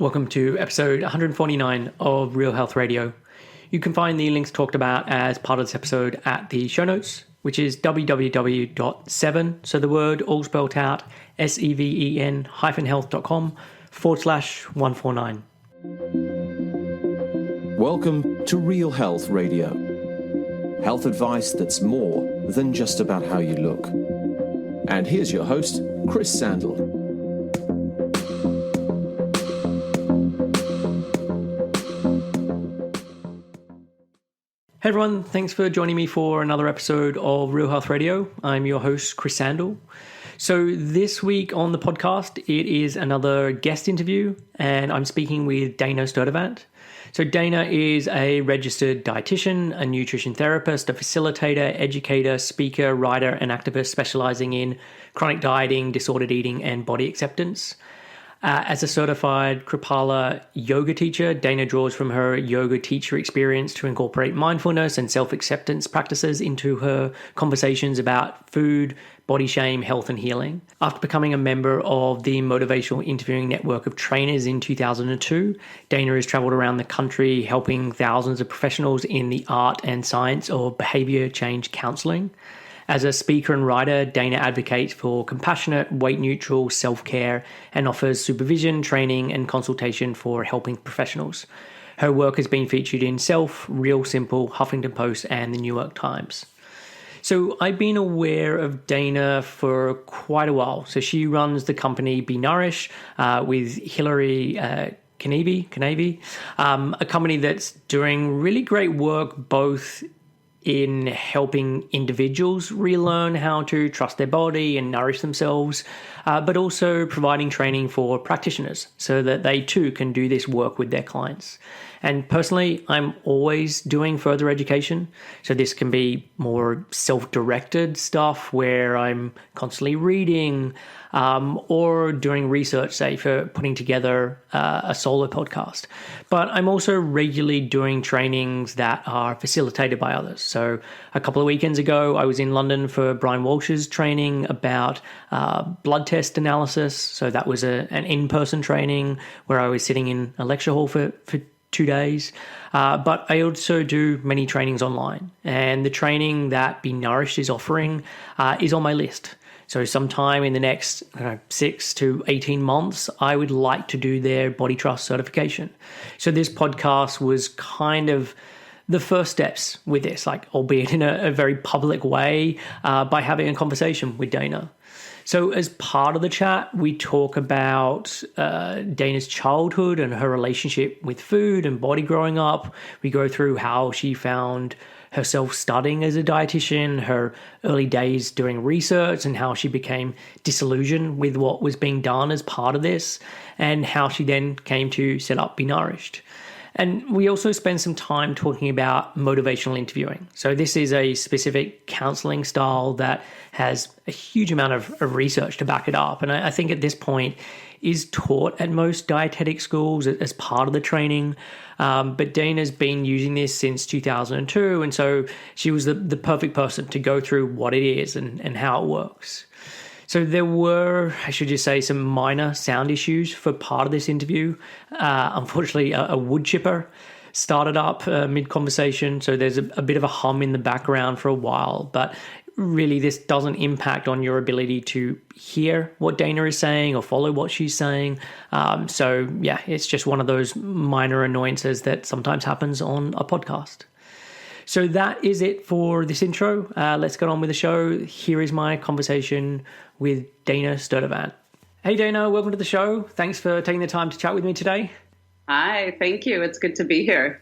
Welcome to episode 149 of Real Health Radio. You can find the links talked about as part of this episode at the show notes, which is www.7, so the word all spelled out, seven-health.com/149. Welcome to Real Health Radio. Health advice that's more than just about how you look. And here's your host, Chris Sandel. Hey everyone, thanks for joining me for another episode of Real Health Radio. I'm your host, Chris Sandel. So this week on the podcast, it is another guest interview, and I'm speaking with Dana Sturtevant. So Dana is a registered dietitian, a nutrition therapist, a facilitator, educator, speaker, writer, and activist specializing in chronic dieting, disordered eating, and body acceptance. As a certified Kripalu yoga teacher, Dana draws from her yoga teacher experience to incorporate mindfulness and self-acceptance practices into her conversations about food, body shame, health, and healing. After becoming a member of the Motivational interviewing network of trainers in 2002, Dana has traveled around the country helping thousands of professionals in the art and science of behavior change counseling. As a speaker and writer, Dana advocates for compassionate, weight-neutral self-care and offers supervision, training, and consultation for helping professionals. Her work has been featured in Self, Real Simple, Huffington Post, and the New York Times. So I've been aware of Dana for quite a while. So she runs the company Be Nourish with Hillary Canavy, a company that's doing really great work both in helping individuals relearn how to trust their body and nourish themselves, but also providing training for practitioners so that they too can do this work with their clients. And personally, I'm always doing further education. So this can be more self-directed stuff where I'm constantly reading or doing research, say, for putting together a solo podcast. But I'm also regularly doing trainings that are facilitated by others. So a couple of weekends ago, I was in London for Brian Walsh's training about blood test analysis. So that was an in-person training where I was sitting in a lecture hall for 2 days. But I also do many trainings online. And the training that Be Nourished is offering is on my list. So sometime in the next 6 to 18 months, I would like to do their body trust certification. So this podcast was kind of the first steps with this, albeit in a very public way, by having a conversation with Dana. So as part of the chat, we talk about Dana's childhood and her relationship with food and body growing up. We go through how she found herself studying as a dietitian, her early days doing research, and how she became disillusioned with what was being done as part of this, and how she then came to set up Be Nourished. And we also spend some time talking about motivational interviewing. So this is a specific counseling style that has a huge amount of research to back it up. And I think at this point is taught at most dietetic schools as part of the training. But Dana's been using this since 2002. And so she was the perfect person to go through what it is and how it works. So there were, I should just say, some minor sound issues for part of this interview. Unfortunately, a wood chipper started up mid-conversation, so there's a bit of a hum in the background for a while. But really, this doesn't impact on your ability to hear what Dana is saying or follow what she's saying. So yeah, it's just one of those minor annoyances that sometimes happens on a podcast. So that is it for this intro. Let's get on with the show. Here is my conversation with Dana Sturtevant. Hey Dana, welcome to the show. Thanks for taking the time to chat with me today. Hi, thank you. It's good to be here.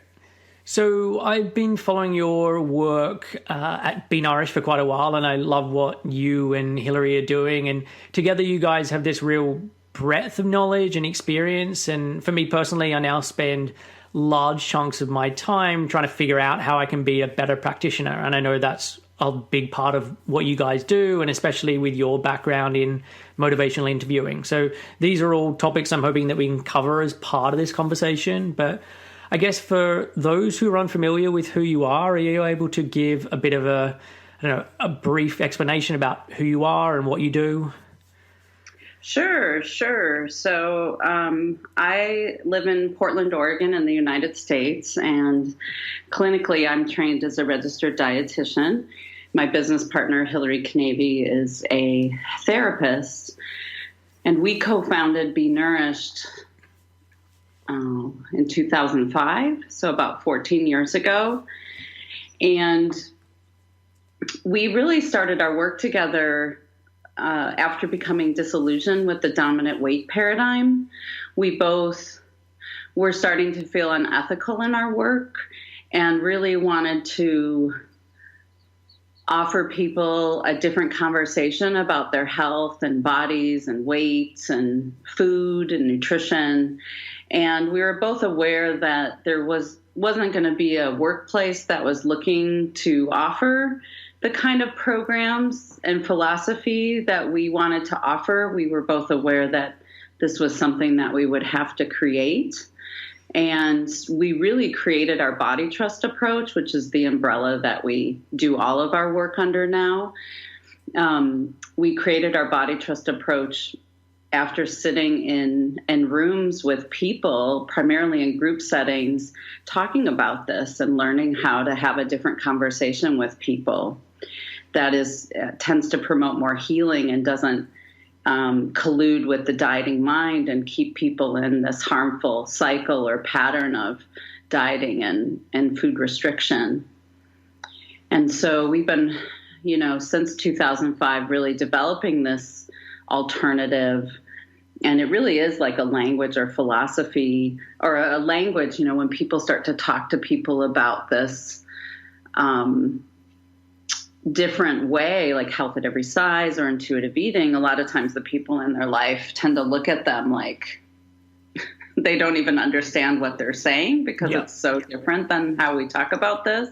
So I've been following your work at Be Nourished for quite a while, and I love what you and Hillary are doing. And together you guys have this real breadth of knowledge and experience. And for me personally, I now spend large chunks of my time trying to figure out how I can be a better practitioner. And I know that's a big part of what you guys do, and especially with your background in motivational interviewing. So these are all topics I'm hoping that we can cover as part of this conversation. But I guess for those who are unfamiliar with who you are you able to give a bit of a brief explanation about who you are and what you do? Sure, sure. So I live in Portland, Oregon in the United States, and clinically I'm trained as a registered dietitian. My business partner, Hillary Knavy, is a therapist, and we co-founded Be Nourished in 2005, so about 14 years ago. And we really started our work together after becoming disillusioned with the dominant weight paradigm. We both were starting to feel unethical in our work and really wanted to offer people a different conversation about their health and bodies and weights and food and nutrition. And we were both aware that there wasn't going to be a workplace that was looking to offer the kind of programs and philosophy that we wanted to offer. We were both aware that this was something that we would have to create. And we really created our body trust approach, which is the umbrella that we do all of our work under now. We created our body trust approach after sitting in rooms with people, primarily in group settings, talking about this and learning how to have a different conversation with people that tends to promote more healing and doesn't collude with the dieting mind and keep people in this harmful cycle or pattern of dieting and food restriction. And so we've been, since 2005, really developing this alternative. And it really is like a language or philosophy or a language, when people start to talk to people about this different way, like health at every size or intuitive eating, a lot of times the people in their life tend to look at them like they don't even understand what they're saying because It's so different than how we talk about this.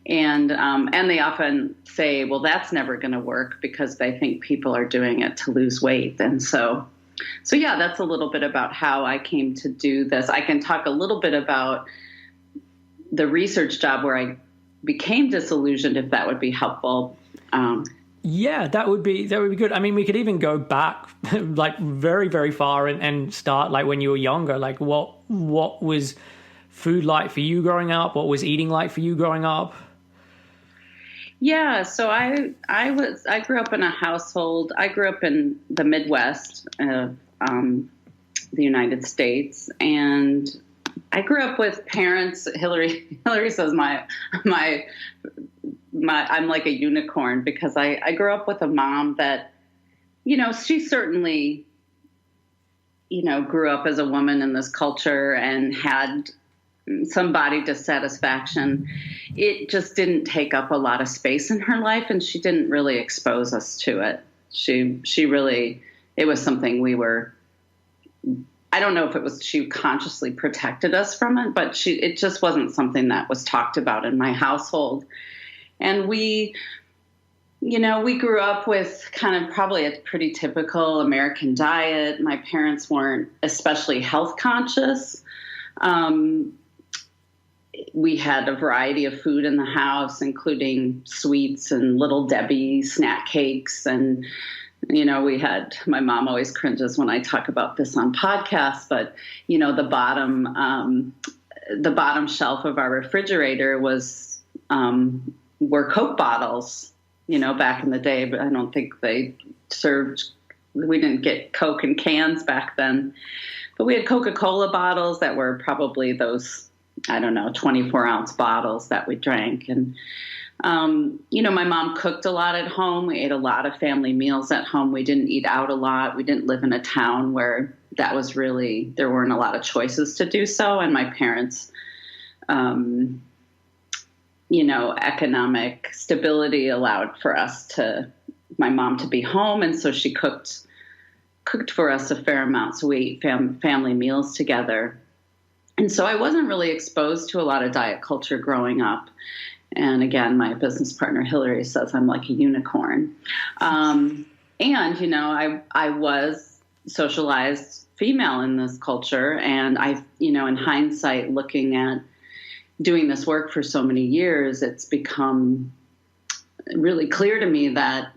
And they often say, well, that's never going to work because they think people are doing it to lose weight. And so yeah, that's a little bit about how I came to do this. I can talk a little bit about the research job where I became disillusioned, if that would be helpful. Yeah, that would be good. I mean, we could even go back like very, very far and start like when you were younger. Like what was food like for you growing up? What was eating like for you growing up? Yeah, so I grew up in a household. I grew up in the Midwest of the United States, and I grew up with parents. Hillary says I'm like a unicorn because I grew up with a mom that, she certainly, grew up as a woman in this culture and had some body dissatisfaction. It just didn't take up a lot of space in her life, and she didn't really expose us to it. She really, it was something we were, I don't know if it was she consciously protected us from it, but it just wasn't something that was talked about in my household. And we grew up with kind of probably a pretty typical American diet. My parents weren't especially health conscious. We had a variety of food in the house, including sweets and Little Debbie snack cakes. And, my mom always cringes when I talk about this on podcasts, but, the bottom shelf of our refrigerator were Coke bottles, back in the day, but I don't think we didn't get Coke in cans back then, but we had Coca-Cola bottles that were probably those, 24-ounce bottles that we drank. And, my mom cooked a lot at home. We ate a lot of family meals at home. We didn't eat out a lot. We didn't live in a town where that was really, there weren't a lot of choices to do so. And my parents, economic stability allowed for my mom to be home. And so she cooked for us a fair amount. So we ate family meals together. And so I wasn't really exposed to a lot of diet culture growing up. And again, my business partner, Hillary, says I'm like a unicorn. And, I was socialized female in this culture. And I, in hindsight, looking at doing this work for so many years, it's become really clear to me that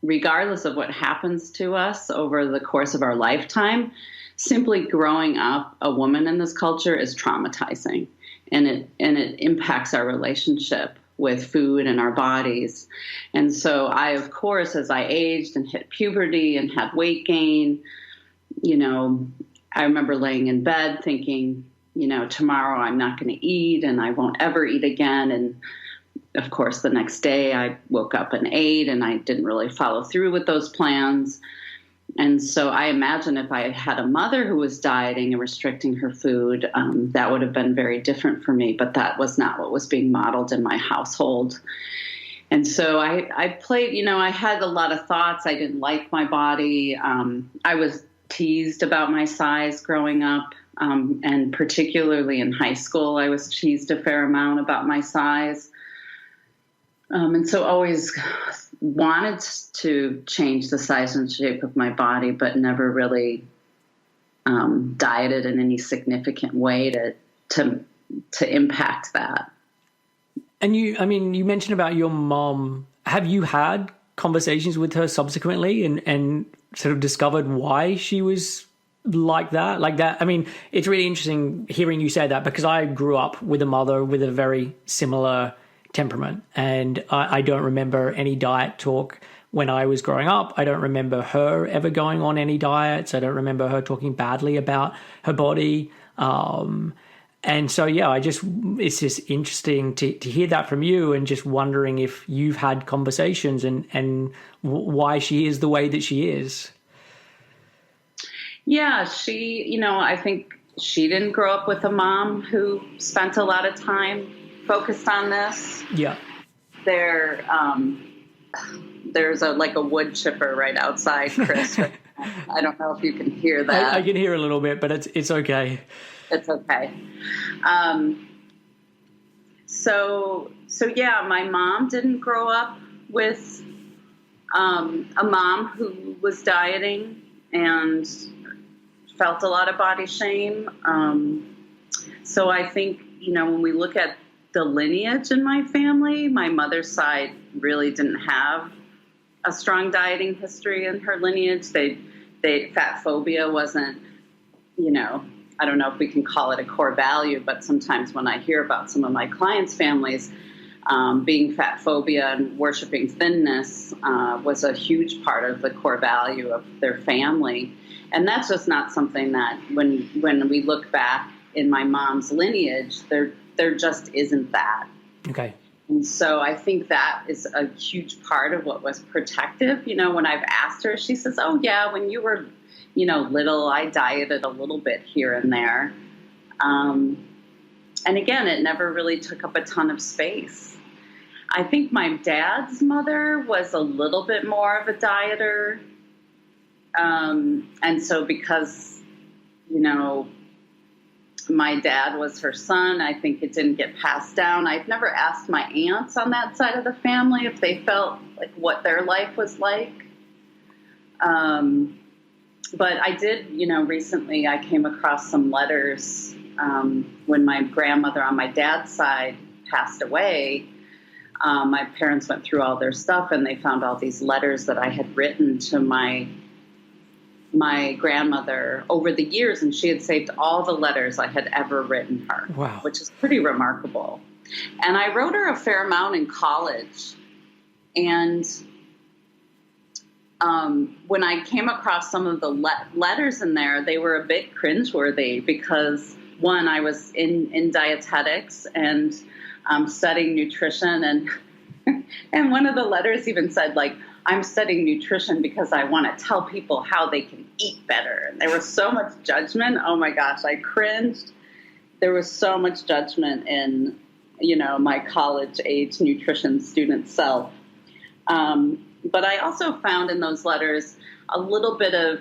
regardless of what happens to us over the course of our lifetime, simply growing up a woman in this culture is traumatizing, and it impacts our relationship with food and our bodies. And so I, of course, as I aged and hit puberty and had weight gain, I remember laying in bed thinking, tomorrow I'm not going to eat and I won't ever eat again. And of course, the next day I woke up and ate, and I didn't really follow through with those plans. And so I imagine if I had a mother who was dieting and restricting her food, that would have been very different for me. But that was not what was being modeled in my household. And so I played, I had a lot of thoughts. I didn't like my body. I was teased about my size growing up. And particularly in high school, I was teased a fair amount about my size. And so always wanted to change the size and shape of my body, but never really dieted in any significant way to impact that. And you mentioned about your mom. Have you had conversations with her subsequently and sort of discovered why she was like that? I mean, it's really interesting hearing you say that, because I grew up with a mother with a very similar temperament, and I don't remember any diet talk when I was growing up. I don't remember her ever going on any diets. I don't remember her talking badly about her body. And so, yeah, it's just interesting to hear that from you, and just wondering if you've had conversations and why she is the way that she is. Yeah, she, I think she didn't grow up with a mom who spent a lot of time focused on this. Yeah. There's a wood chipper right outside, Chris. I don't know if you can hear that. I can hear a little bit, but it's okay. It's okay. So yeah, my mom didn't grow up with a mom who was dieting and felt a lot of body shame. So I think, when we look at the lineage in my family, my mother's side really didn't have a strong dieting history in her lineage. Fat phobia wasn't, I don't know if we can call it a core value, but sometimes when I hear about some of my clients' families, being fat phobia and worshiping thinness was a huge part of the core value of their family. And that's just not something that when we look back in my mom's lineage, there just isn't that. Okay. And so I think that is a huge part of what was protective. When I've asked her, she says, oh yeah, when you were, little, I dieted a little bit here and there. And again, it never really took up a ton of space. I think my dad's mother was a little bit more of a dieter. And so because, my dad was her son, I think it didn't get passed down. I've never asked my aunts on that side of the family if they felt like what their life was like. But I did, recently I came across some letters when my grandmother on my dad's side passed away. My parents went through all their stuff, and they found all these letters that I had written to my grandmother over the years, and she had saved all the letters I had ever written her. Wow. Which is pretty remarkable. And I wrote her a fair amount in college. And when I came across some of the letters in there, they were a bit cringeworthy because, one, I was in dietetics and studying nutrition, and one of the letters even said, I'm studying nutrition because I want to tell people how they can eat better. And there was so much judgment. Oh my gosh, I cringed. There was so much judgment in, my college age nutrition student self. But I also found in those letters a little bit of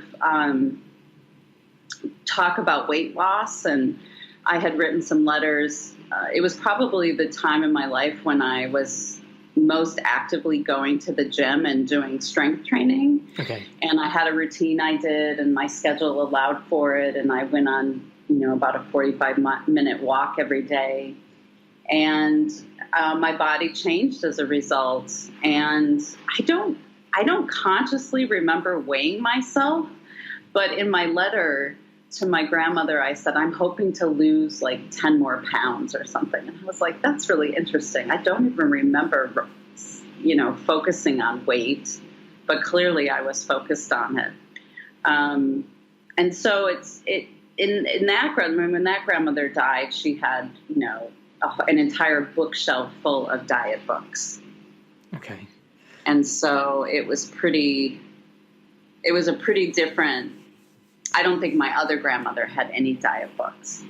talk about weight loss. And I had written some letters. It was probably the time in my life when I was most actively going to the gym and doing strength training. Okay. And I had a routine I did, and my schedule allowed for it. And I went on, about a 45-minute walk every day. And my body changed as a result. And I don't I don't consciously remember weighing myself, but in my letter to my grandmother, I said, I'm hoping to lose like 10 more pounds or something. And I was like, that's really interesting. I don't even remember, focusing on weight, but clearly I was focused on it. And so in that grandmother, when that grandmother died, she had, an entire bookshelf full of diet books. Okay. And so it was a pretty different, I don't think my other grandmother had any diet books.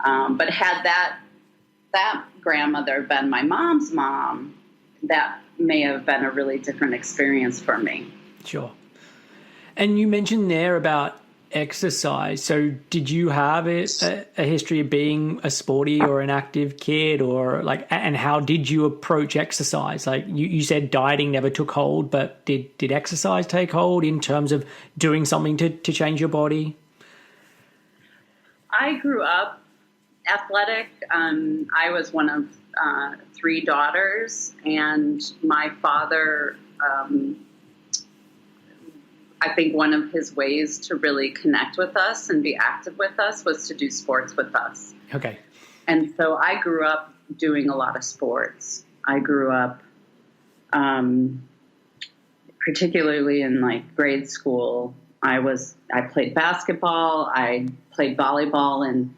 But had that grandmother been my mom's mom, that may have been a really different experience for me. Sure. And you mentioned there about exercise. So did you have a history of being a sporty or an active kid, or and how did you approach exercise? Like you said dieting never took hold, but did exercise take hold in terms of doing something to change your body? I grew up athletic. I was one of 3 daughters, and my father, I think one of his ways to really connect with us and be active with us was to do sports with us. Okay. And so I grew up doing a lot of sports. I grew up, particularly in like grade school, I played basketball, I played volleyball, and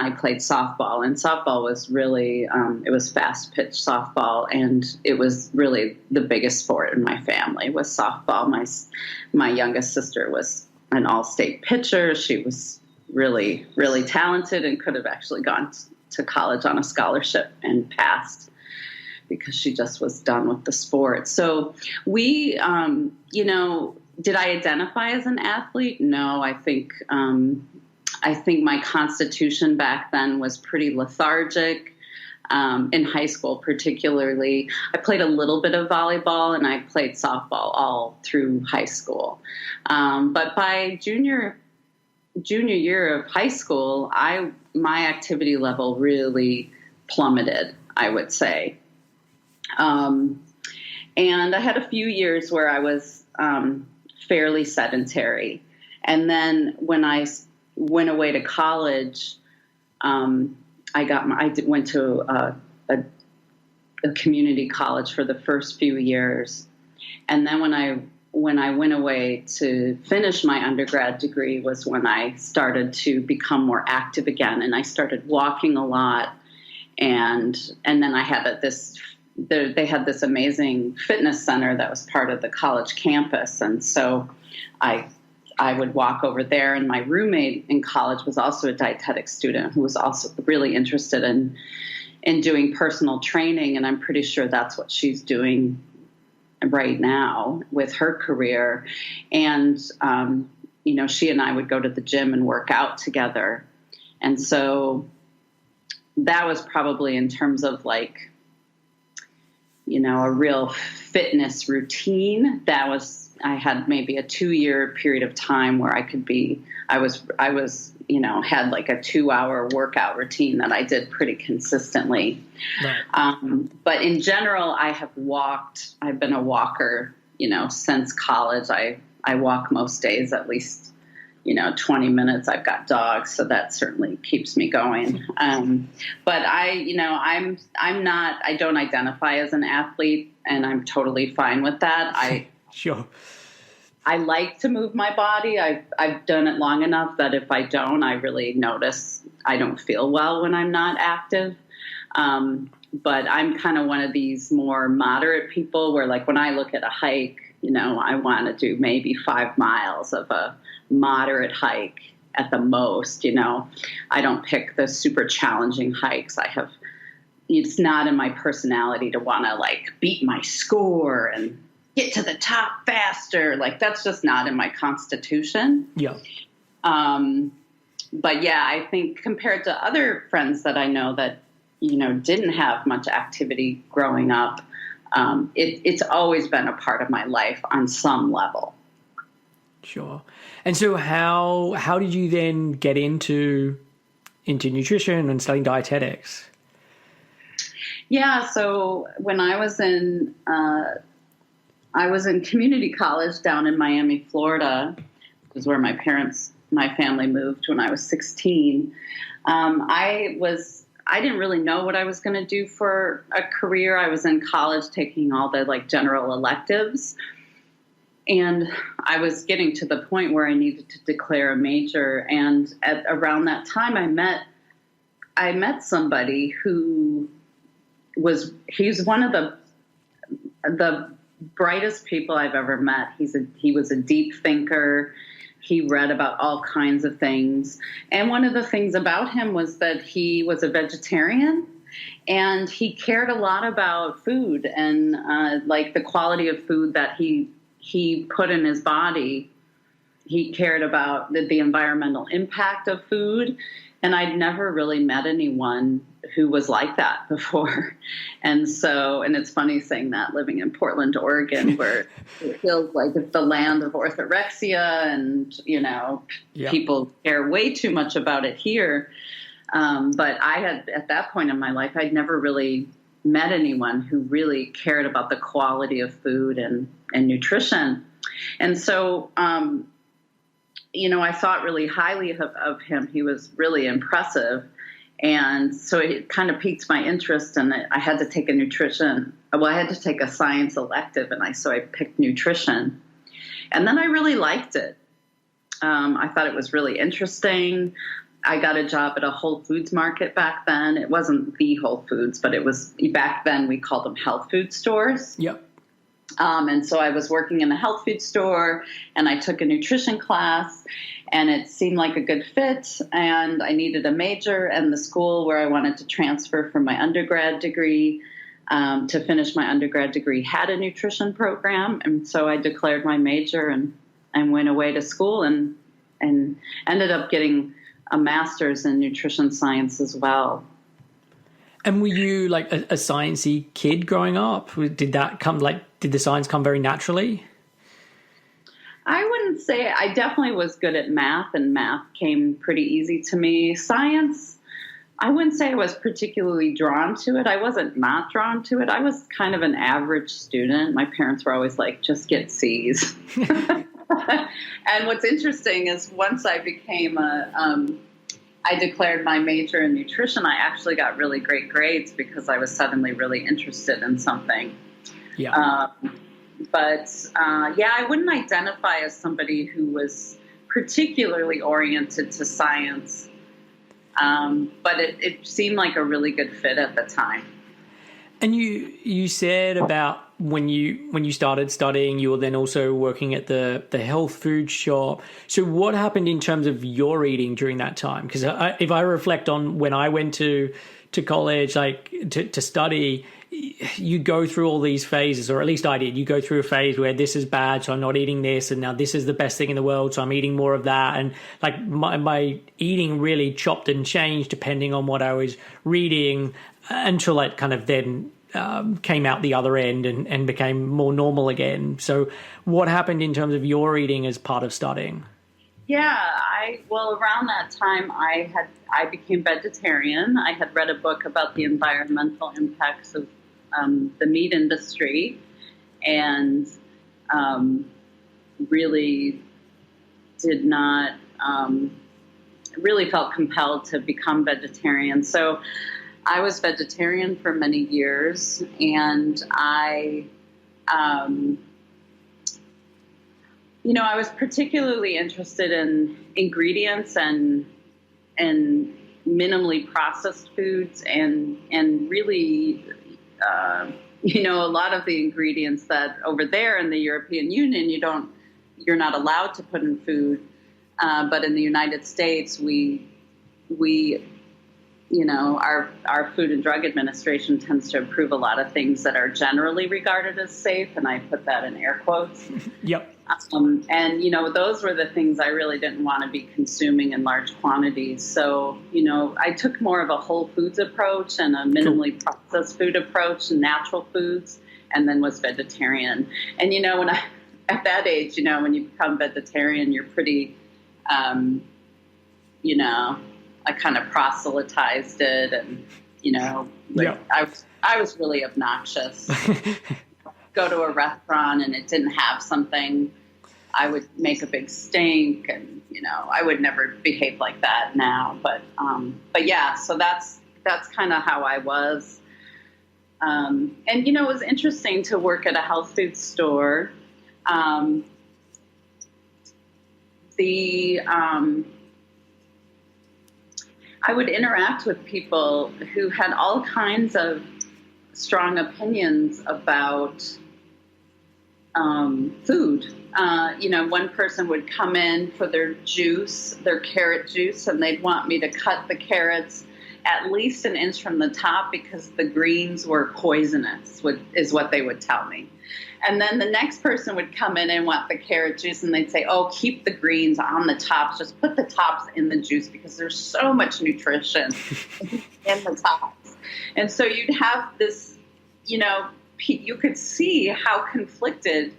I played softball. And softball was really, it was fast pitch softball, and it was really the biggest sport in my family was softball. My youngest sister was an all-state pitcher. She was really, really talented and could have actually gone to college on a scholarship and passed because she just was done with the sport. So we, did I identify as an athlete? No, I think my constitution back then was pretty lethargic. In high school, particularly, I played a little bit of volleyball and I played softball all through high school. But by junior year of high school, my activity level really plummeted, I would say. And I had a few years where I was fairly sedentary. And then when I went away to college, I went to a community college for the first few years. And then when I went away to finish my undergrad degree was when I started to become more active again. And I started walking a lot. And then I had they had this amazing fitness center that was part of the college campus. And so I would walk over there, and my roommate in college was also a dietetics student who was also really interested in doing personal training. And I'm pretty sure that's what she's doing right now with her career. And, she and I would go to the gym and work out together. And so that was probably in terms of like, a real fitness routine. I had maybe a 2-year period of time where I was, had like a 2-hour workout routine that I did pretty consistently. Right. But in general, I've been a walker, since college. I walk most days, at least, 20 minutes. I've got dogs, so that certainly keeps me going. But I don't identify as an athlete, and I'm totally fine with that. Sure. I like to move my body. I've done it long enough that if I don't, I really notice I don't feel well when I'm not active. But I'm kind of one of these more moderate people where, like, when I look at a hike, I want to do maybe 5 miles of a moderate hike at the most. I don't pick the super challenging hikes. It's not in my personality to want to like beat my score and get to the top faster. Like, that's just not in my constitution. Yeah. But yeah, I think compared to other friends that I know that, didn't have much activity growing up, it's always been a part of my life on some level. Sure. And so how did you then get into nutrition and studying dietetics? Yeah. So when I was in I was in community college down in Miami, Florida, which is where my family moved when I was 16. I didn't really know what I was going to do for a career. I was in college taking all the general electives, and I was getting to the point where I needed to declare a major. And around that time, I met somebody who he's one of the brightest people I've ever met. He was a deep thinker. He read about all kinds of things. And one of the things about him was that he was a vegetarian, and he cared a lot about food and the quality of food that he put in his body. He cared about the environmental impact of food. And I'd never really met anyone who was like that before. And it's funny saying that, living in Portland, Oregon, where it feels like it's the land of orthorexia and, people care way too much about it here. But at that point in my life, I'd never really met anyone who really cared about the quality of food and nutrition. And so, I thought really highly of him. He was really impressive. And so it kind of piqued my interest, and I had to take I had to take a science elective, so I picked nutrition. And then I really liked it. I thought it was really interesting. I got a job at a Whole Foods market back then. It wasn't the Whole Foods, but it was, back then we called them health food stores. Yep. And so I was working in a health food store, and I took a nutrition class, and it seemed like a good fit, and I needed a major, and the school where I wanted to transfer for my undergrad degree to finish my undergrad degree had a nutrition program. And so I declared my major and went away to school and ended up getting a master's in nutrition science as well. And were you like a sciencey kid growing up? Did the science come very naturally? I wouldn't say. I definitely was good at math, and math came pretty easy to me. Science, I wouldn't say I was particularly drawn to it. I wasn't not drawn to it. I was kind of an average student. My parents were always like, just get C's. And what's interesting is once I became I declared my major in nutrition, I actually got really great grades because I was suddenly really interested in something. Yeah. I wouldn't identify as somebody who was particularly oriented to science, but it seemed like a really good fit at the time. And you said about when you started studying, you were then also working at the health food shop. So what happened in terms of your eating during that time? Because if I reflect on when I went to college, to study, you go through all these phases, or at least I did. You go through a phase where this is bad, so I'm not eating this, and now this is the best thing in the world, so I'm eating more of that. And my eating really chopped and changed depending on what I was reading until it kind of then came out the other end and became more normal again. So what happened in terms of your eating as part of studying? Yeah, around that time I became vegetarian. I had read a book about the environmental impacts of the meat industry, and really felt compelled to become vegetarian. So I was vegetarian for many years, and I was particularly interested in ingredients and minimally processed foods, and really, a lot of the ingredients that over there in the European Union you're not allowed to put in food, but in the United States we our Food and Drug Administration tends to approve a lot of things that are generally regarded as safe, and I put that in air quotes. Yep. Those were the things I really didn't want to be consuming in large quantities. So, I took more of a whole foods approach and a minimally processed food approach and natural foods, and then was vegetarian. And, at that age, when you become vegetarian, you're pretty, I kind of proselytized it, and, Yeah. I was really obnoxious. go to a restaurant and it didn't have something, I would make a big stink, and I would never behave like that now. But yeah, so that's kind of how I was. And it was interesting to work at a health food store. I would interact with people who had all kinds of strong opinions about food. One person would come in for their carrot juice, and they'd want me to cut the carrots at least an inch from the top because the greens were poisonous, is what they would tell me. And then the next person would come in and want the carrot juice, and they'd say, oh, keep the greens on the tops. Just put the tops in the juice because there's so much nutrition in the tops. And so you'd have this, you could see how conflicted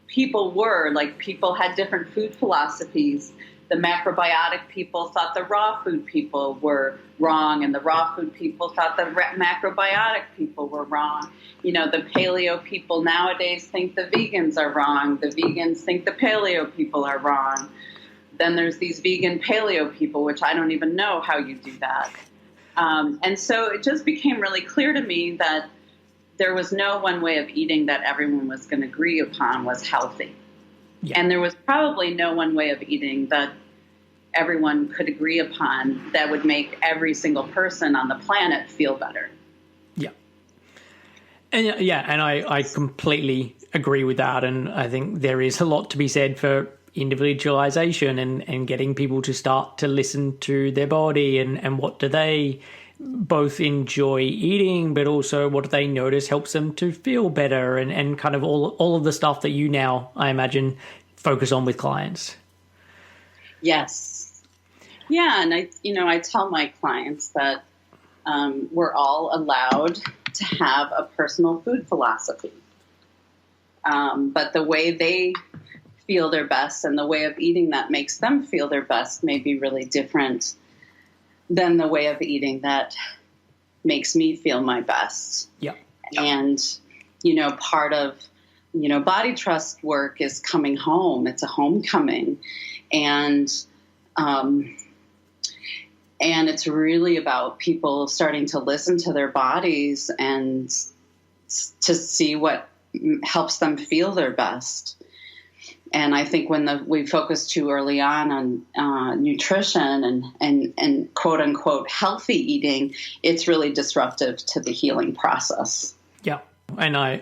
people were. Like, people had different food philosophies. The macrobiotic people thought the raw food people were wrong, and the raw food people thought the macrobiotic people were wrong. The paleo people nowadays think the vegans are wrong. The vegans think the paleo people are wrong. Then there's these vegan paleo people, which I don't even know how you do that. And so it just became really clear to me that there was no one way of eating that everyone was going to agree upon was healthy. Yeah. And there was probably no one way of eating that everyone could agree upon that would make every single person on the planet feel better. Yeah. And I completely agree with that. And I think there is a lot to be said for individualization and getting people to start to listen to their body and what do they both enjoy eating, but also what do they notice helps them to feel better and kind of all of the stuff that you now, I imagine, focus on with clients. Yes. Yeah. And I tell my clients that we're all allowed to have a personal food philosophy. But the way they feel their best and the way of eating that makes them feel their best may be really different than the way of eating that makes me feel my best. Yeah. And, part of, body trust work is coming home. It's a homecoming. And it's really about people starting to listen to their bodies and to see what helps them feel their best. And I think when we focus too early on nutrition and quote unquote healthy eating, it's really disruptive to the healing process. Yeah. And I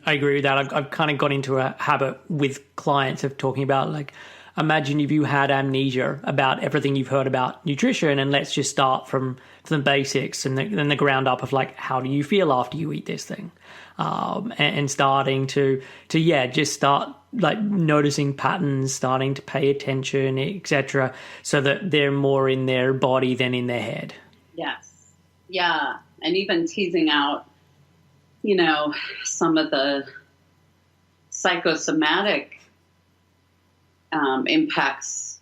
agree with that. I've kind of got into a habit with clients of talking about, like, imagine if you had amnesia about everything you've heard about nutrition, and let's just start from the basics and then the ground up of, like, how do you feel after you eat this thing? And starting to just start, like, noticing patterns, starting to pay attention, etc., so that they're more in their body than in their head. Yes. Yeah. And even teasing out, some of the psychosomatic impacts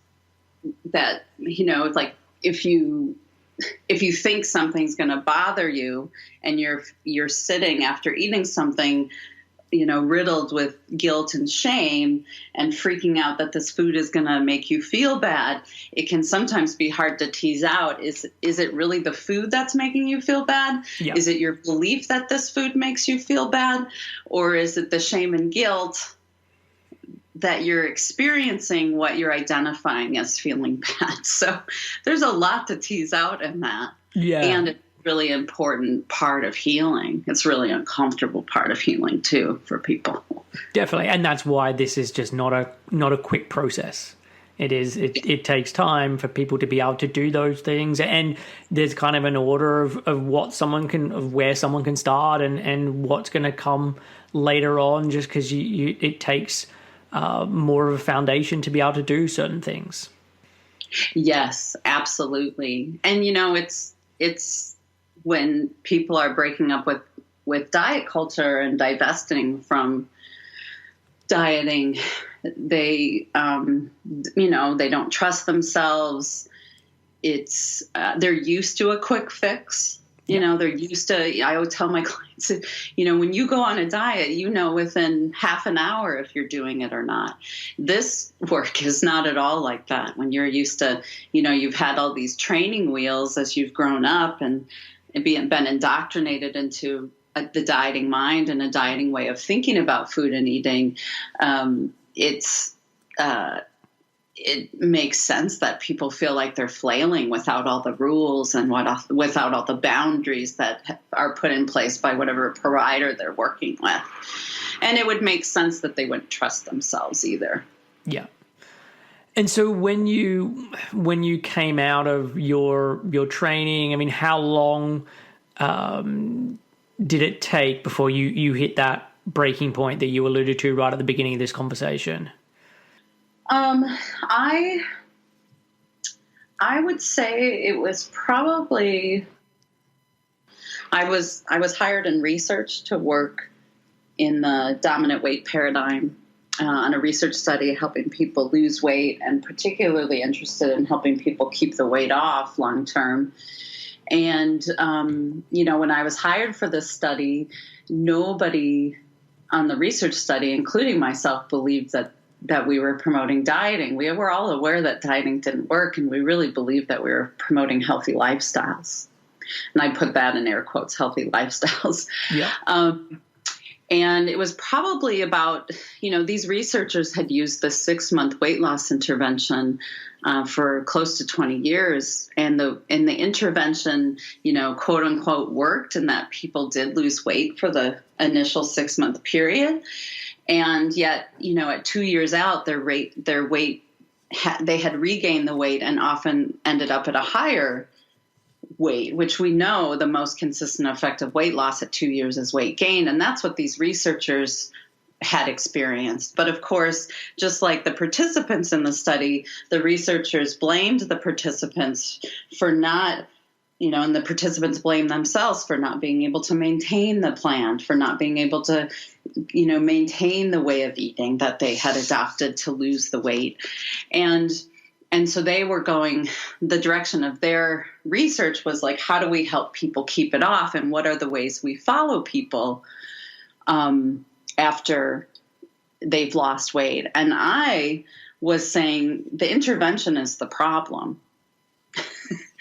that, it's like if you think something's going to bother you and you're sitting after eating something, riddled with guilt and shame and freaking out that this food is going to make you feel bad, it can sometimes be hard to tease out. Is it really the food that's making you feel bad? Yeah. Is it your belief that this food makes you feel bad? Or is it the shame and guilt that you're experiencing what you're identifying as feeling bad? So there's a lot to tease out in that. Yeah. And it's a really important part of healing. It's really uncomfortable part of healing too for people. Definitely. And that's why this is just not a quick process. It takes time for people to be able to do those things. And there's kind of an order of where someone can start and what's going to come later on, just because it takes more of a foundation to be able to do certain things. Yes, absolutely. And, it's when people are breaking up with diet culture and divesting from dieting, they, they don't trust themselves. They're used to a quick fix. You know, they're used to, I always tell my clients, you know, when you go on a diet, you know, within half an hour if you're doing it or not. This work is not at all like that. When you're used to, you know, you've had all these training wheels as you've grown up and been indoctrinated into the dieting mind and a dieting way of thinking about food and eating. It makes sense that people feel like they're flailing without all the rules and without all the boundaries that are put in place by whatever provider they're working with. And it would make sense that they wouldn't trust themselves either. Yeah. And so when you came out of your training, I mean, how long did it take before you hit that breaking point that you alluded to right at the beginning of this conversation? I would say it was probably, I was hired in research to work in the dominant weight paradigm on a research study helping people lose weight, and particularly interested in helping people keep the weight off long term. And, you know, when I was hired for this study, nobody on the research study, including myself, believed that we were promoting dieting. We were all aware that dieting didn't work, and we really believed that we were promoting healthy lifestyles. And I put that in air quotes, healthy lifestyles. Yeah. And it was probably about, you know, these researchers had used the 6-month weight loss intervention for close to 20 years. And the intervention, you know, quote unquote, worked, and that people did lose weight for the initial 6-month period. And yet, you know, at 2 years out, their weight, they had regained the weight and often ended up at a higher weight, which we know the most consistent effective weight loss at 2 years is weight gain. And that's what these researchers had experienced. But of course, just like the participants in the study, the researchers blamed the participants for not, you know, and the participants blamed themselves for not being able to maintain the plan, for not being able to, you know, maintain the way of eating that they had adopted to lose the weight. And so they were going, the direction of their research was like, how do we help people keep it off? And what are the ways we follow people after they've lost weight? And I was saying the intervention is the problem.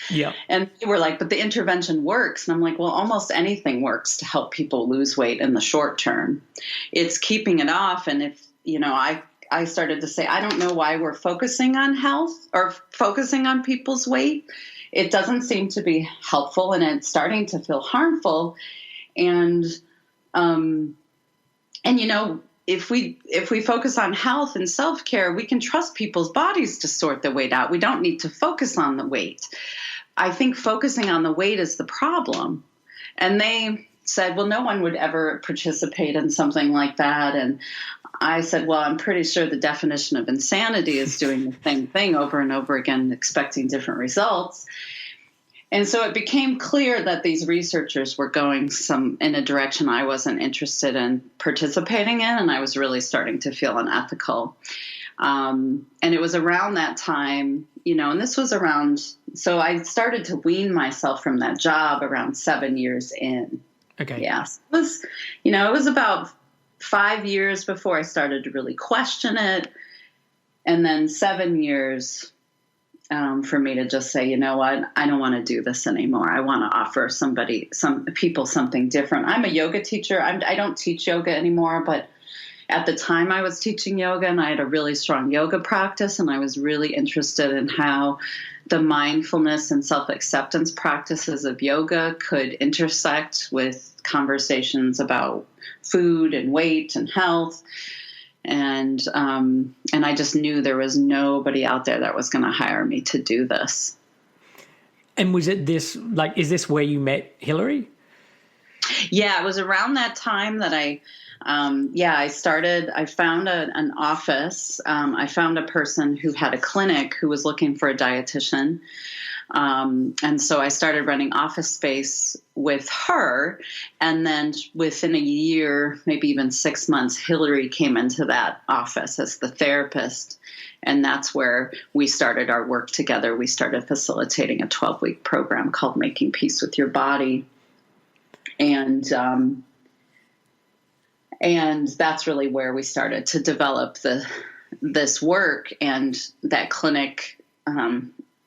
Yeah. And they were like, but the intervention works. And I'm like, well, almost anything works to help people lose weight in the short term. It's keeping it off. And if, you know, I started to say, I don't know why we're focusing on health or focusing on people's weight. It doesn't seem to be helpful, and it's starting to feel harmful. And you know, if we focus on health and self-care, we can trust people's bodies to sort the weight out. We don't need to focus on the weight. I think focusing on the weight is the problem. And they said, well, no one would ever participate in something like that. And I said, well, I'm pretty sure the definition of insanity is doing the same thing over and over again, expecting different results. And so it became clear that these researchers were going in a direction I wasn't interested in participating in, and I was really starting to feel unethical. And it was around that time, you know, and this was around, so I started to wean myself from that job around 7 years in. Okay. Yes. It was, you know, it was about 5 years before I started to really question it. And then 7 years for me to just say, you know what, I don't want to do this anymore. I want to offer some people something different. I'm a yoga teacher. I don't teach yoga anymore, but at the time I was teaching yoga, and I had a really strong yoga practice, and I was really interested in how the mindfulness and self-acceptance practices of yoga could intersect with conversations about food and weight and health. And I just knew there was nobody out there that was going to hire me to do this. And was it this, like, is this where you met Hillary? Yeah, it was around that time that I found an office. I found a person who had a clinic who was looking for a dietitian. And so I started running office space with her. And then within a year, maybe even 6 months, Hillary came into that office as the therapist. And that's where we started our work together. We started facilitating a 12-week program called Making Peace with Your Body. And that's really where we started to develop this work, and that clinic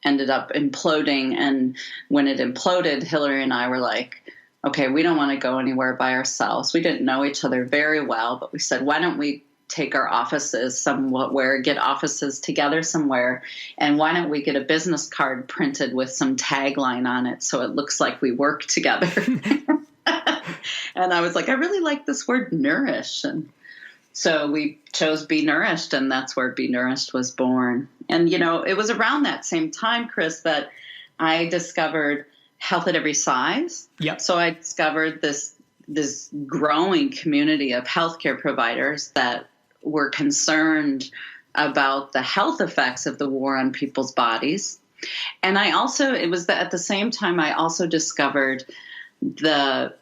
ended up imploding. And when it imploded, Hillary and I were like, okay, we don't want to go anywhere by ourselves. We didn't know each other very well, but we said, why don't we take our offices somewhere, get offices together somewhere, and why don't we get a business card printed with some tagline on it so it looks like we work together? And I was like, I really like this word nourish. And so we chose Be Nourished, and that's where Be Nourished was born. And, it was around that same time, Chris, that I discovered Health at Every Size. Yep. So I discovered this growing community of healthcare providers that were concerned about the health effects of the war on people's bodies. And at the same time, I also discovered the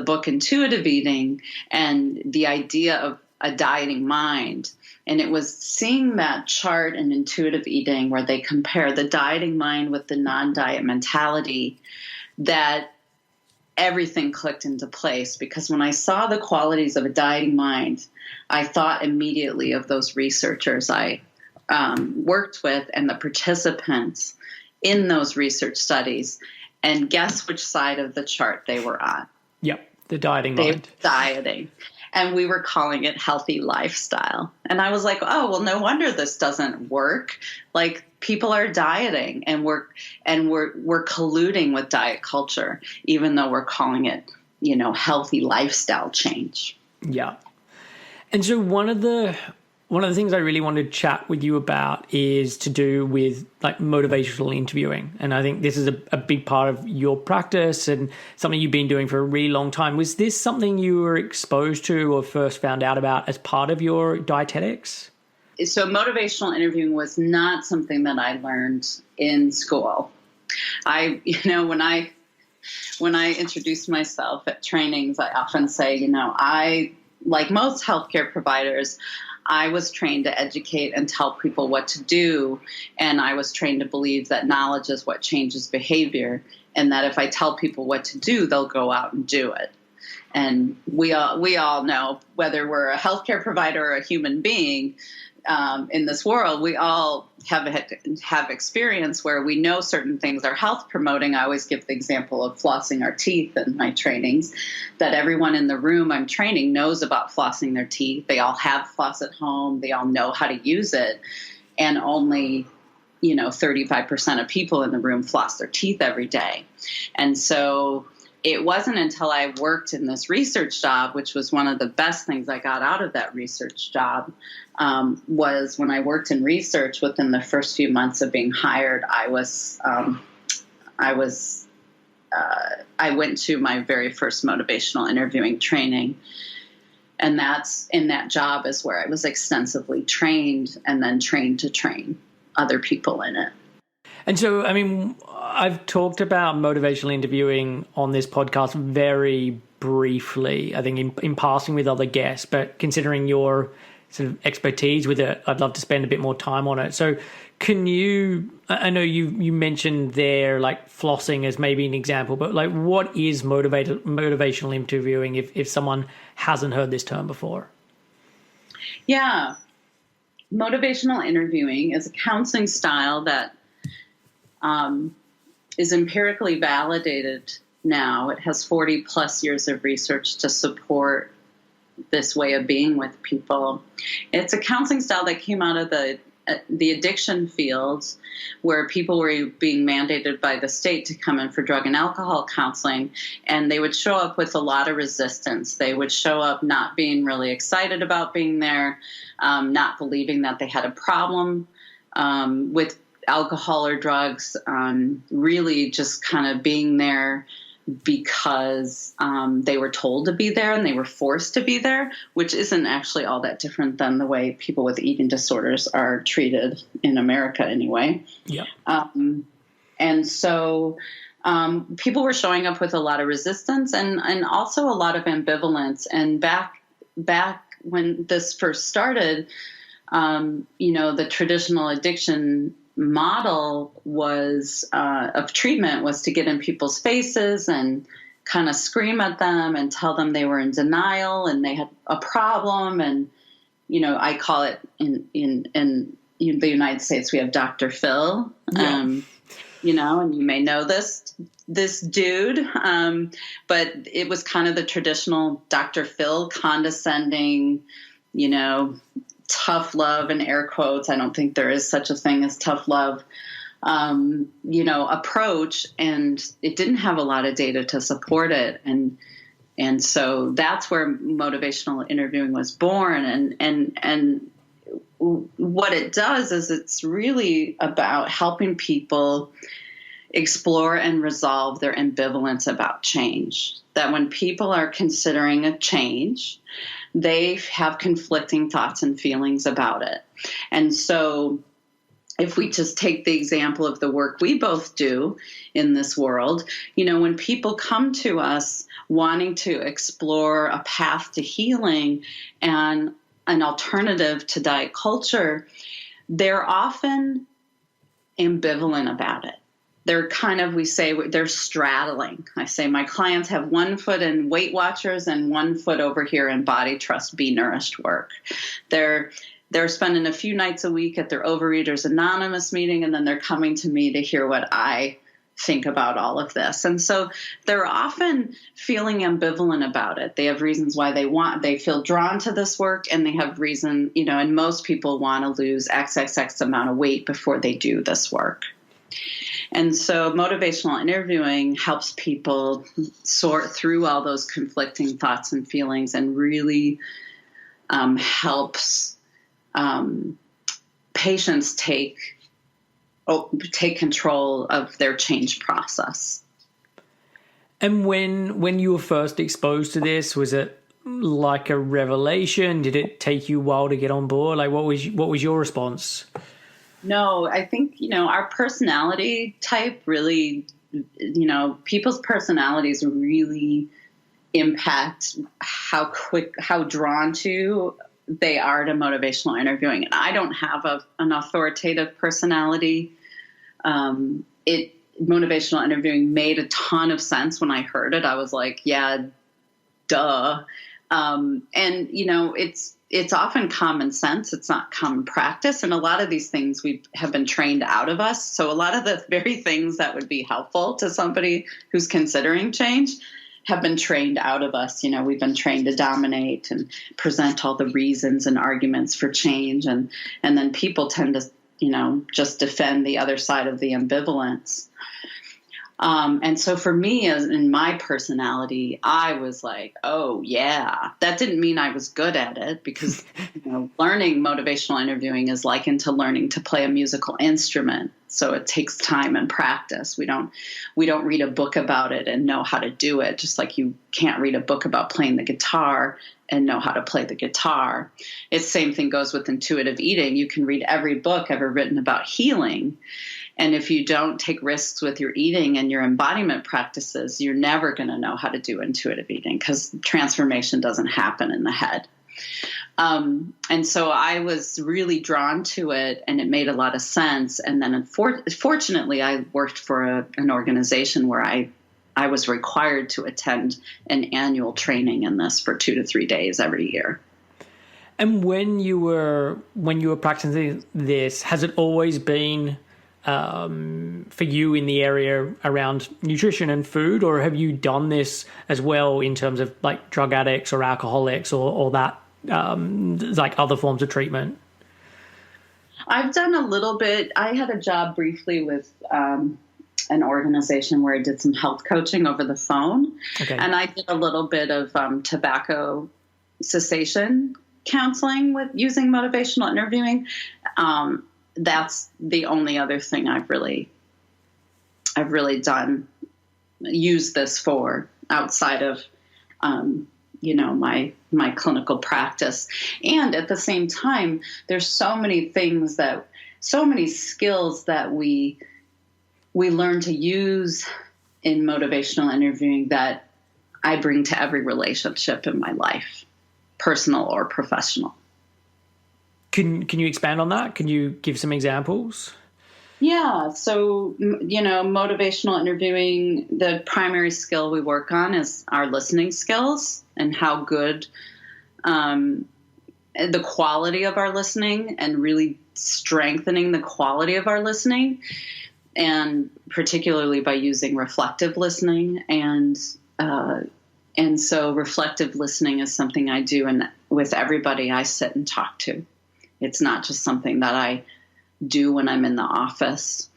book Intuitive Eating and the idea of a dieting mind. And it was seeing that chart in Intuitive Eating where they compare the dieting mind with the non-diet mentality that everything clicked into place. Because when I saw the qualities of a dieting mind, I thought immediately of those researchers I worked with and the participants in those research studies. And guess which side of the chart they were on? Yep, the dieting They were mind. dieting. And we were calling it healthy lifestyle. And I was like, oh, well, no wonder this doesn't work. Like, people are dieting, and we're colluding with diet culture, even though we're calling it, healthy lifestyle change. Yeah. And so one of the things I really wanted to chat with you about is to do with like motivational interviewing. And I think this is a big part of your practice and something you've been doing for a really long time. Was this something you were exposed to or first found out about as part of your dietetics? So motivational interviewing was not something that I learned in school. When I introduce myself at trainings, I often say, I, like most healthcare providers, I was trained to educate and tell people what to do, and I was trained to believe that knowledge is what changes behavior, and that if I tell people what to do, they'll go out and do it. And we all know, whether we're a healthcare provider or a human being in this world, we all have experience where we know certain things are health promoting. I always give the example of flossing our teeth in my trainings, that everyone in the room I'm training knows about flossing their teeth. They all have floss at home. They all know how to use it. And only, 35% of people in the room floss their teeth every day. And so it wasn't until I worked in this research job, which was one of the best things I got out of that research job, was when I worked in research. Within the first few months of being hired, I went to my very first motivational interviewing training. And that's in that job is where I was extensively trained and then trained to train other people in it. And so, I've talked about motivational interviewing on this podcast very briefly, I think in passing with other guests, but considering your sort of expertise with it, I'd love to spend a bit more time on it. So I know you mentioned there like flossing as maybe an example, but like what is motivational interviewing if someone hasn't heard this term before? Yeah. Motivational interviewing is a counseling style that is empirically validated now. It has 40 plus years of research to support this way of being with people. It's a counseling style that came out of the addiction fields, where people were being mandated by the state to come in for drug and alcohol counseling, and they would show up with a lot of resistance. They would show up not being really excited about being there, not believing that they had a problem with alcohol or drugs, really just kind of being there because they were told to be there and they were forced to be there, which isn't actually all that different than the way people with eating disorders are treated in America anyway. Yeah. And so people were showing up with a lot of resistance and also a lot of ambivalence. And back when this first started, the traditional addiction model was of treatment was to get in people's faces and kind of scream at them and tell them they were in denial and they had a problem. And, I call it in the United States, we have Dr. Phil, Yeah. and you may know this dude, but it was kind of the traditional Dr. Phil, condescending, tough love in air quotes. I don't think there is such a thing as tough love, approach. And it didn't have a lot of data to support it. And so that's where motivational interviewing was born. And what it does is it's really about helping people explore and resolve their ambivalence about change. That when people are considering a change, they have conflicting thoughts and feelings about it. And so if we just take the example of the work we both do in this world, when people come to us wanting to explore a path to healing and an alternative to diet culture, they're often ambivalent about it. They're they're straddling. I say my clients have one foot in Weight Watchers and one foot over here in Body Trust, Be Nourished work. They're spending a few nights a week at their Overeaters Anonymous meeting, and then they're coming to me to hear what I think about all of this. And so they're often feeling ambivalent about it. They have reasons why they feel drawn to this work, and they have reason, and most people want to lose XXX amount of weight before they do this work. And so motivational interviewing helps people sort through all those conflicting thoughts and feelings, and really helps patients take control of their change process. And when you were first exposed to this, was it like a revelation? Did it take you a while to get on board? Like, what was your response? No, I think, our personality type really, people's personalities really impact how drawn to they are to motivational interviewing. And I don't have an authoritative personality. Motivational interviewing made a ton of sense when I heard it. I was like, yeah, duh. And it's often common sense. It's not common practice. And a lot of these things have been trained out of us. So a lot of the very things that would be helpful to somebody who's considering change have been trained out of us. We've been trained to dominate and present all the reasons and arguments for change. And then people tend to, just defend the other side of the ambivalence. And so for me, as in my personality, I was like, oh yeah, that didn't mean I was good at it, because, learning motivational interviewing is likened to learning to play a musical instrument. So it takes time and practice. We don't read a book about it and know how to do it. Just like you can't read a book about playing the guitar and know how to play the guitar. It's same thing goes with intuitive eating. You can read every book ever written about healing, and if you don't take risks with your eating and your embodiment practices, you're never going to know how to do intuitive eating, because transformation doesn't happen in the head. And so I was really drawn to it, and it made a lot of sense. And then fortunately, I worked for an organization where I was required to attend an annual training in this for 2 to 3 days every year. And when you were practicing this, has it always been for you in the area around nutrition and food, or have you done this as well in terms of like drug addicts or alcoholics or that like other forms of treatment? I've done a little bit. I had a job briefly with an organization where I did some health coaching over the phone. Okay. And I did a little bit of tobacco cessation counseling with using motivational interviewing. That's the only other thing I've really used this for outside of, my clinical practice. And at the same time, there's so many skills that we learn to use in motivational interviewing that I bring to every relationship in my life, personal or professional. Can you expand on that? Can you give some examples? Yeah. So, motivational interviewing, the primary skill we work on is our listening skills and how good, the quality of our listening, and really strengthening the quality of our listening, and particularly by using reflective listening. And so reflective listening is something I do with everybody I sit and talk to. It's not just something that I do when I'm in the office.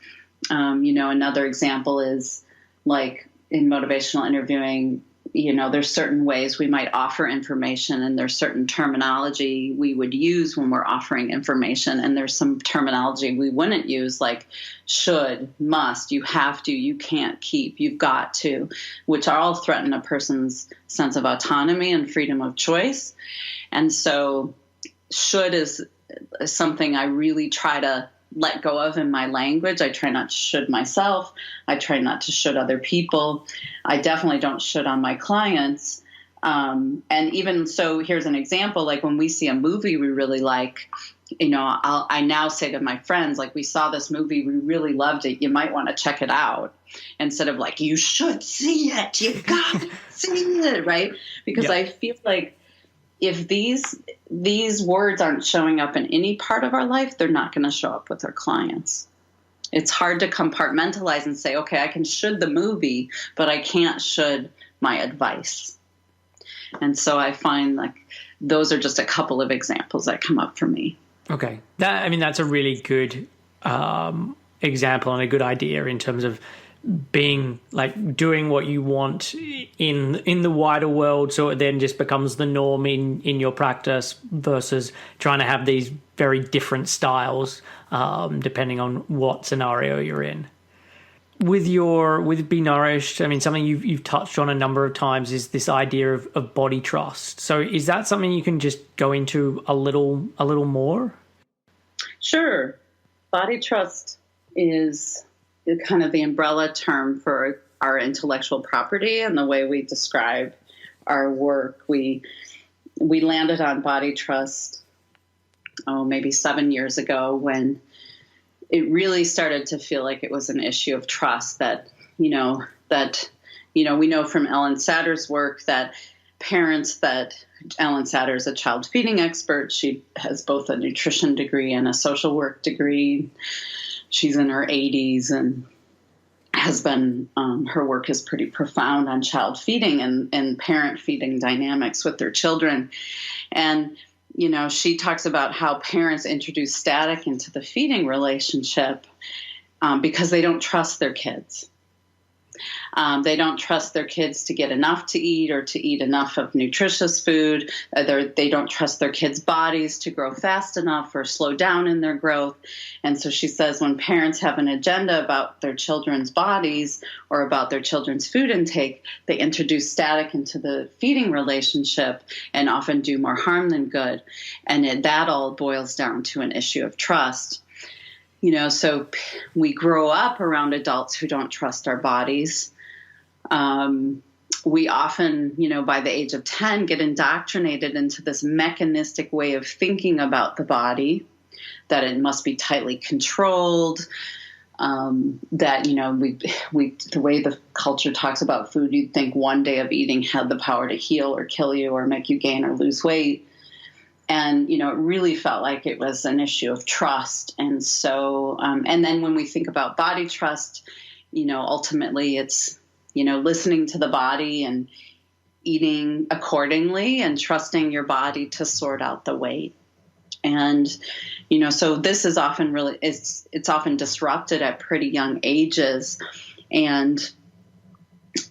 Another example is like in motivational interviewing, there's certain ways we might offer information, and there's certain terminology we would use when we're offering information. And there's some terminology we wouldn't use, like should, must, you have to, you can't keep, you've got to, which all threaten a person's sense of autonomy and freedom of choice. And so should is something I really try to let go of in my language. I try not to should myself. I try not to should other people. I definitely don't should on my clients. And even so, here's an example. Like when we see a movie we really like, I now say to my friends, like, we saw this movie, we really loved it, you might want to check it out. Instead of like, you should see it, you got to see it, right? Because I feel like if these words aren't showing up in any part of our life, they're not going to show up with our clients. It's hard to compartmentalize and say, okay, I can should the movie, but I can't should my advice. And so I find like those are just a couple of examples that come up for me. Okay. That's a really good example and a good idea in terms of being like doing what you want in the wider world, so it then just becomes the norm in your practice, versus trying to have these very different styles depending on what scenario you're in. With Be Nourished, something you've touched on a number of times is this idea of body trust. So is that something you can just go into a little more? Sure. Body trust is kind of the umbrella term for our intellectual property and the way we describe our work. We landed on body trust, maybe 7 years ago, when it really started to feel like it was an issue of trust that we know from Ellen Satter's work that Ellen Satter is a child feeding expert. She has both a nutrition degree and a social work degree. She's in her 80s and has been, her work is pretty profound on child feeding and parent feeding dynamics with their children. And, she talks about how parents introduce static into the feeding relationship because they don't trust their kids. They don't trust their kids to get enough to eat or to eat enough of nutritious food. They don't trust their kids' bodies to grow fast enough or slow down in their growth. And so she says when parents have an agenda about their children's bodies or about their children's food intake, they introduce static into the feeding relationship and often do more harm than good. And that all boils down to an issue of trust. So we grow up around adults who don't trust our bodies. We often, by the age of 10, get indoctrinated into this mechanistic way of thinking about the body, that it must be tightly controlled, that, the way the culture talks about food, you'd think one day of eating had the power to heal or kill you or make you gain or lose weight. And, it really felt like it was an issue of trust. And so, and then when we think about body trust, ultimately it's, listening to the body and eating accordingly and trusting your body to sort out the weight. And, so this is often it's often disrupted at pretty young ages. And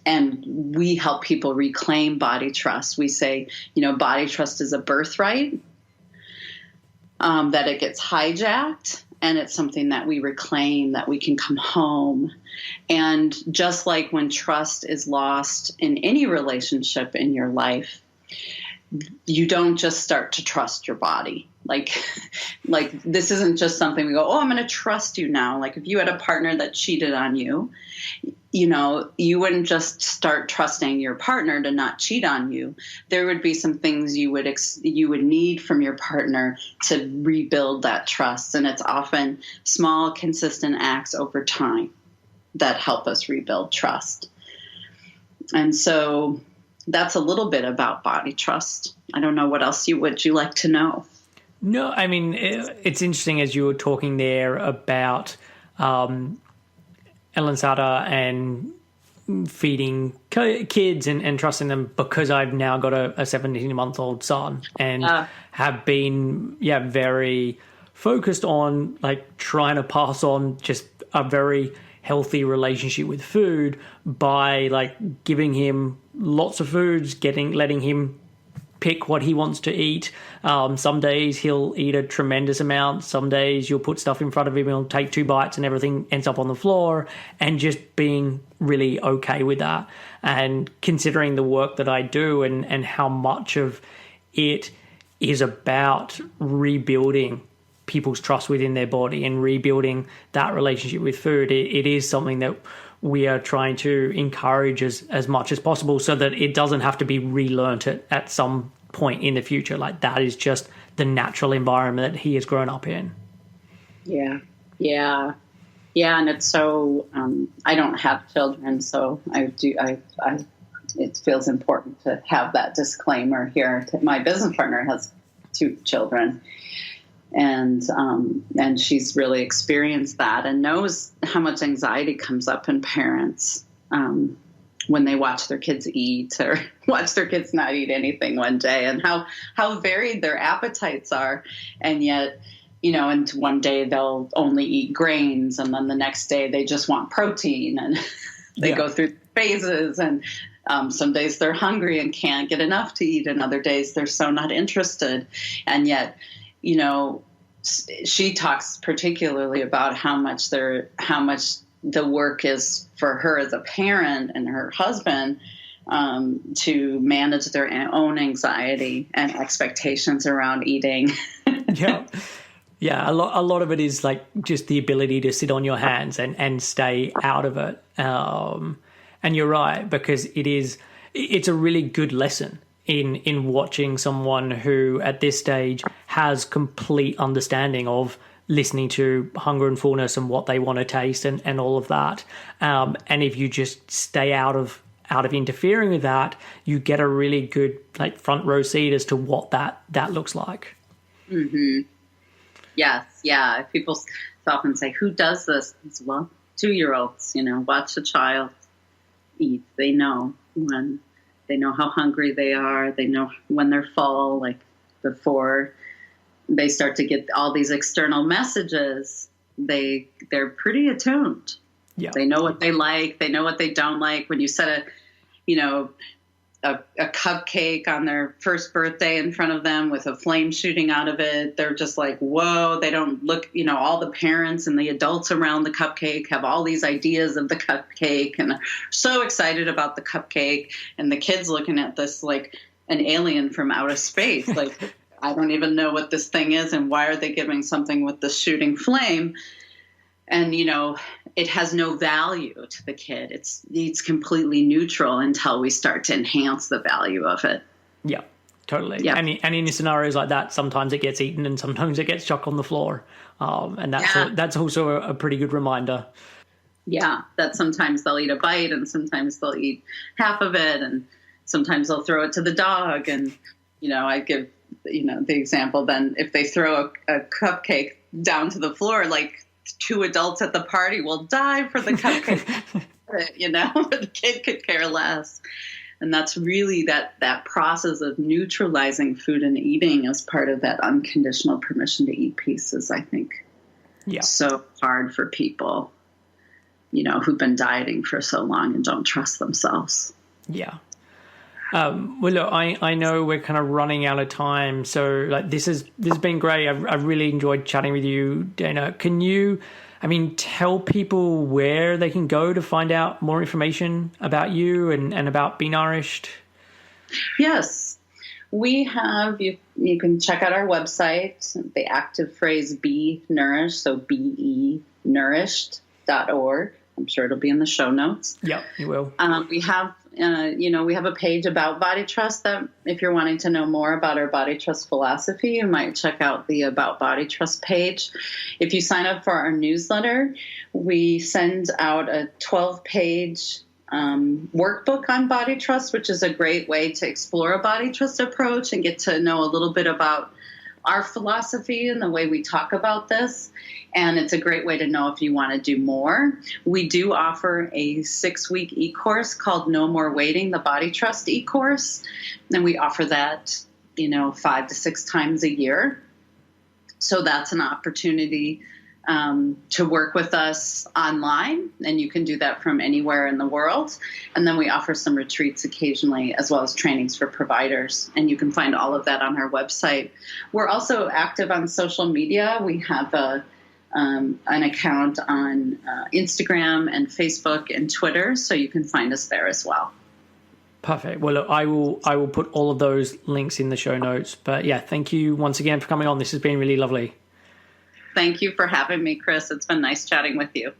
we help people reclaim body trust. We say, body trust is a birthright, that it gets hijacked, and it's something that we reclaim, that we can come home. And just like when trust is lost in any relationship in your life, you don't just start to trust your body. Like, like this isn't just something we go, oh, I'm going to trust you now. Like if you had a partner that cheated on you, you know, you wouldn't just start trusting your partner to not cheat on you. There would be some things you would need from your partner to rebuild that trust. And it's often small, consistent acts over time that help us rebuild trust. And so that's a little bit about body trust. I don't know what else would you like to know? No, I mean, it's interesting as you were talking there about Ellen Sada and feeding kids and trusting them, because I've now got a 17-month-old son and have been, very focused on like trying to pass on just a very healthy relationship with food by like giving him lots of foods, letting him pick what he wants to eat. Some days he'll eat a tremendous amount. Some days you'll put stuff in front of him, he'll take 2 bites and everything ends up on the floor, and just being really okay with that. And considering the work that I do and how much of it is about rebuilding people's trust within their body and rebuilding that relationship with food, it is something that we are trying to encourage as much as possible, so that it doesn't have to be relearnt at some point in the future. Like that is just the natural environment that he has grown up in. Yeah. And it's so, I don't have children, so it feels important to have that disclaimer here. My business partner has 2 children. And she's really experienced that and knows how much anxiety comes up in parents when they watch their kids eat or watch their kids not eat anything one day, and how varied their appetites are. And yet, you know, and one day they'll only eat grains, and then the next day they just want protein, and they go through phases. And some days they're hungry and can't get enough to eat, and other days they're so not interested. And yet, you know, she talks particularly about how much the work is for her as a parent and her husband to manage their own anxiety and expectations around eating. Yeah. A lot of it is like just the ability to sit on your hands and stay out of it. And you're right, because it's a really good lesson in watching someone who at this stage has complete understanding of listening to hunger and fullness and what they want to taste and all of that. And if you just stay out of interfering with that, you get a really good like front row seat as to what that looks like. Mm-hmm. Yes. Yeah. People often say, who does this? It's, well, 2-year-olds, you know, watch a child eat. They know how hungry they are. They know when they're full, like before they start to get all these external messages, they're pretty attuned. Yeah. They know what they like. They know what they don't like. When you set a cupcake on their first birthday in front of them with a flame shooting out of it, they're just like, whoa. They don't look, you know, all the parents and the adults around the cupcake have all these ideas of the cupcake and are so excited about the cupcake, and the kids looking at this like an alien from outer space. Like, I don't even know what this thing is, and why are they giving something with the shooting flame? And, you know, it has no value to the kid. It's completely neutral until we start to enhance the value of it. Yeah, totally. Yeah. And in scenarios like that, sometimes it gets eaten and sometimes it gets chucked on the floor. And that's also a pretty good reminder. Yeah, that sometimes they'll eat a bite and sometimes they'll eat half of it, and sometimes they'll throw it to the dog. And, you know, I give, you know, the example then, if they throw a cupcake down to the floor, like 2 adults at the party will die for the cupcake, you know, but the kid could care less. And that's really that process of neutralizing food and eating as part of that unconditional permission to eat piece is, I think, so hard for people, you know, who've been dieting for so long and don't trust themselves. Yeah. Well, look, I know we're kind of running out of time, so like this has been great. I've really enjoyed chatting with you, Dana. Can you, tell people where they can go to find out more information about you and about Be Nourished? Yes. We have, you can check out our website, the active phrase Be Nourished, so benourished.org. I'm sure it'll be in the show notes. Yeah, you will. We have, we have a page about Body Trust that if you're wanting to know more about our Body Trust philosophy, you might check out the About Body Trust page. If you sign up for our newsletter, we send out a 12-page workbook on body trust, which is a great way to explore a body trust approach and get to know a little bit about our philosophy and the way we talk about this. And it's a great way to know if you want to do more. We do offer a 6-week e-course called No More Waiting, the Body Trust e-course. And we offer that, 5 to 6 times a year. So that's an opportunity to work with us online, and you can do that from anywhere in the world. And then we offer some retreats occasionally, as well as trainings for providers, and you can find all of that on our website. We're also active on social media. We have an account on Instagram and Facebook and Twitter, so you can find us there as well. Perfect. Well, look, I will put all of those links in the show notes. But yeah, thank you once again for coming on. This has been really lovely. Thank you for having me, Chris. It's been nice chatting with you.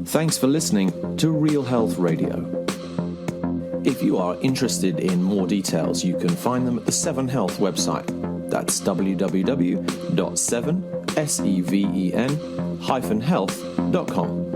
Thanks for listening to Real Health Radio. If you are interested in more details, you can find them at the 7 Health website. That's www.7health.com.